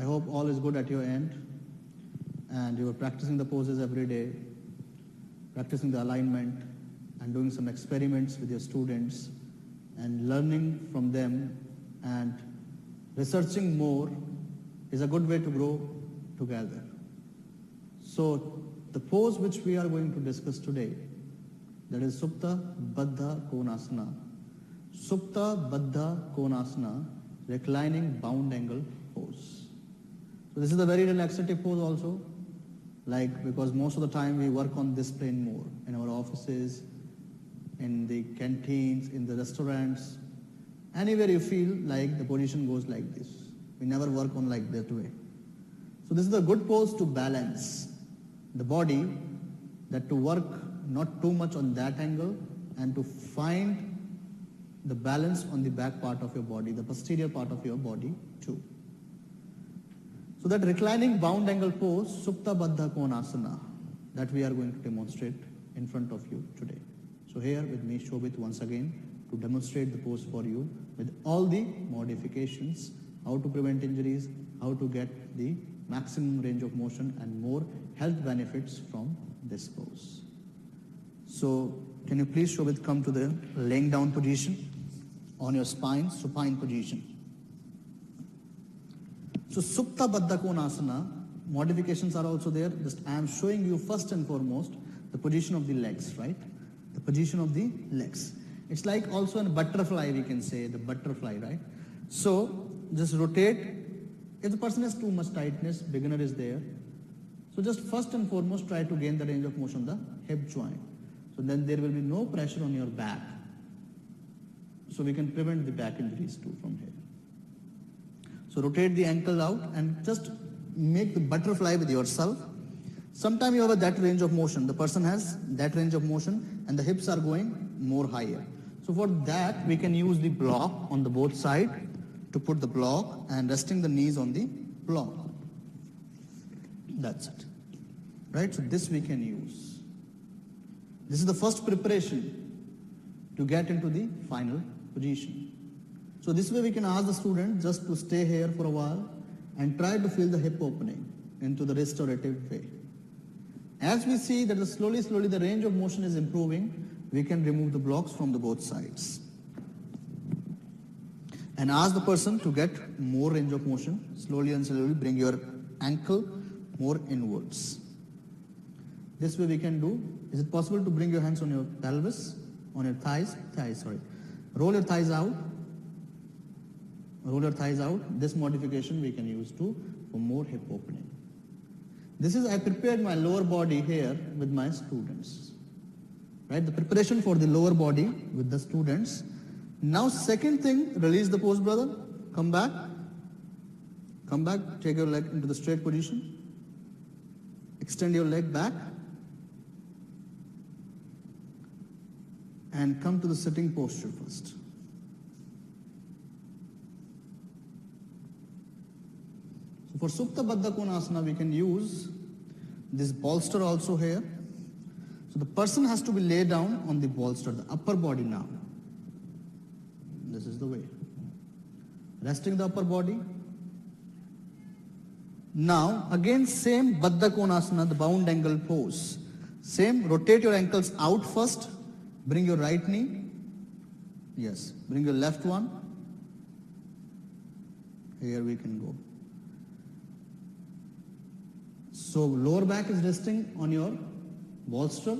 hope all is good at your end, and you are practicing the poses every day, practicing the alignment, and doing some experiments with your students, and learning from them, and researching more is a good way to grow together. So the pose which we are going to discuss today, that is Supta, Baddha, Konasana. Supta, Baddha, Konasana, reclining bound angle pose. So this is a very relaxative pose also, because most of the time we work on this plane more, in our offices, in the canteens, in the restaurants, anywhere you feel like the position goes like this. We never work on like that way. So this is a good pose to balance the body, that to work not too much on that angle, and to find the balance on the back part of your body, the posterior part of your body too. So that reclining bound angle pose, Supta Baddha Konasana, that we are going to demonstrate in front of you today. So here with me, Shobit, once again, to demonstrate the pose for you with all the modifications, how to prevent injuries, how to get the maximum range of motion and more health benefits from this pose. So can you please, Shobit, come to the laying down position on your spine, supine position. So Supta Baddha Konasana, modifications are also there. Just I am showing you first and foremost the position of the legs, right? The position of the legs. It's like also a butterfly, we can say, the butterfly, right? So just rotate. If the person has too much tightness, beginner is there. So just first and foremost try to gain the range of motion, the hip joint. So then there will be no pressure on your back. So we can prevent the back injuries too from here. So rotate the ankle out and just make the butterfly with yourself. Sometimes you have that range of motion. The person has that range of motion and the hips are going more higher. So for that we can use the block on the both sides to put the block and resting the knees on the block. That's it. Right? So this we can use. This is the first preparation to get into the final position. So this way we can ask the student just to stay here for a while and try to feel the hip opening into the restorative way. As we see that slowly the range of motion is improving, we can remove the blocks from the both sides. And ask the person to get more range of motion. Slowly and slowly bring your ankle more inwards. This way we can do. Is it possible to bring your hands on your pelvis, on your thighs? Roll your thighs out. Roll your thighs out. This modification we can use too for more hip opening. This is, I prepared my lower body here with my students. Right? The preparation for the lower body with the students. Now second thing, release the pose, brother. Come back. Come back. Take your leg into the straight position. Extend your leg back. And come to the sitting posture first. So for Supta Baddha Konasana, we can use this bolster also here. So the person has to be laid down on the bolster, the upper body now. This is the way. Resting the upper body. Now, again same Baddha Konasana, the bound angle pose. Same, rotate your ankles out first. Bring your right knee. Yes, bring your left one. Here we can go. So lower back is resting on your bolster.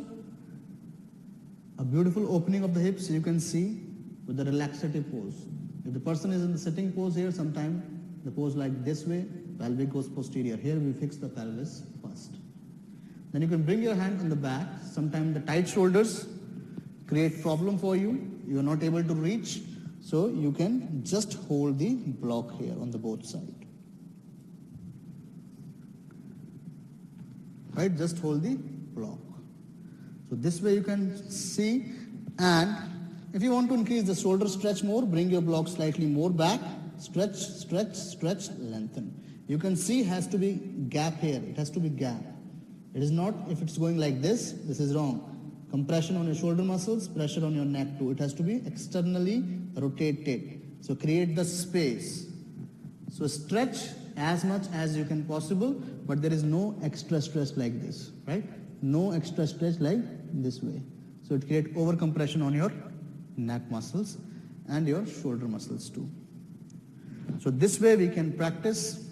A beautiful opening of the hips you can see with the relaxative pose. If the person is in the sitting pose here, sometimes the pose like this way, pelvic goes posterior. Here we fix the pelvis first. Then you can bring your hand on the back. Sometimes the tight shoulders create problem for you. You are not able to reach. So you can just hold the block here on the both sides. Right, just hold the block. So this way you can see, and if you want to increase the shoulder stretch more, bring your block slightly more back, stretch, stretch, stretch, lengthen. You can see has to be gap here, it has to be gap. It is not, if it's going like this is wrong. Compression on your shoulder muscles, pressure on your neck too. It has to be externally rotated. So create the space. So stretch as much as you can possible, but there is no extra stress like this, right? No extra stress like this way. So it creates over compression on your neck muscles and your shoulder muscles too. So this way we can practice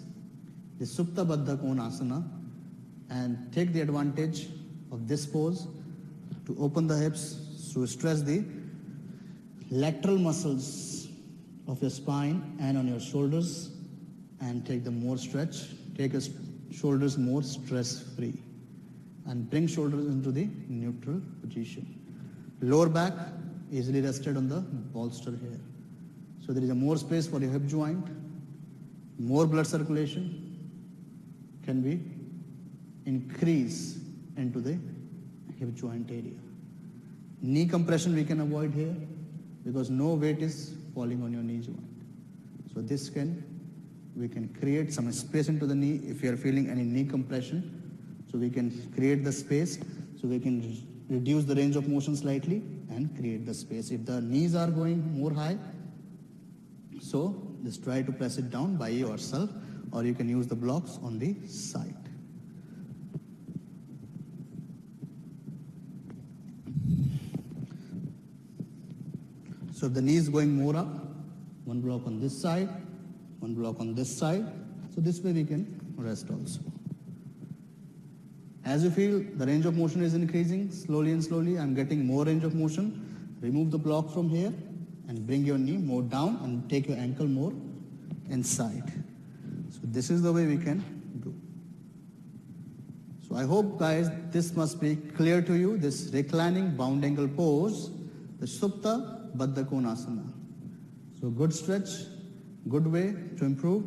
the Supta Baddha Konasana and take the advantage of this pose to open the hips, to stress the lateral muscles of your spine and on your shoulders, and take the more stretch, take your shoulders more stress-free, and bring shoulders into the neutral position. Lower back easily rested on the bolster here. So there is a more space for your hip joint, more blood circulation can be increased into the hip joint area. Knee compression we can avoid here because no weight is falling on your knee joint. So this we can create some space into the knee if you are feeling any knee compression. So we can create the space, so we can reduce the range of motion slightly and create the space. If the knees are going more high, so just try to press it down by yourself, or you can use the blocks on the side. So if the knee is going more up, one block on this side, one block on this side. So this way we can rest also. As you feel the range of motion is increasing, slowly and slowly I'm getting more range of motion. Remove the block from here and bring your knee more down and take your ankle more inside. So this is the way we can do. So I hope guys this must be clear to you, this reclining bound ankle pose, the Supta Baddha Konasana. So good stretch, good way to improve.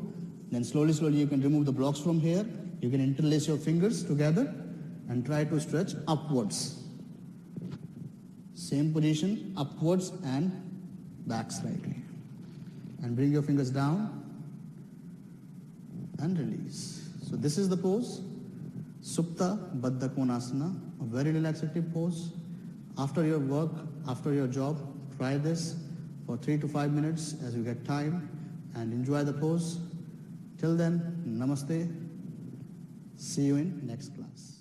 Then slowly you can remove the blocks from here. You can interlace your fingers together and try to stretch upwards. Same position, upwards and back slightly. And bring your fingers down and release. So this is the pose, Supta Baddha Konasana, a very relaxative pose. After your work, after your job, try this for 3 to 5 minutes as you get time and enjoy the pose. Till then, namaste. See you in next class.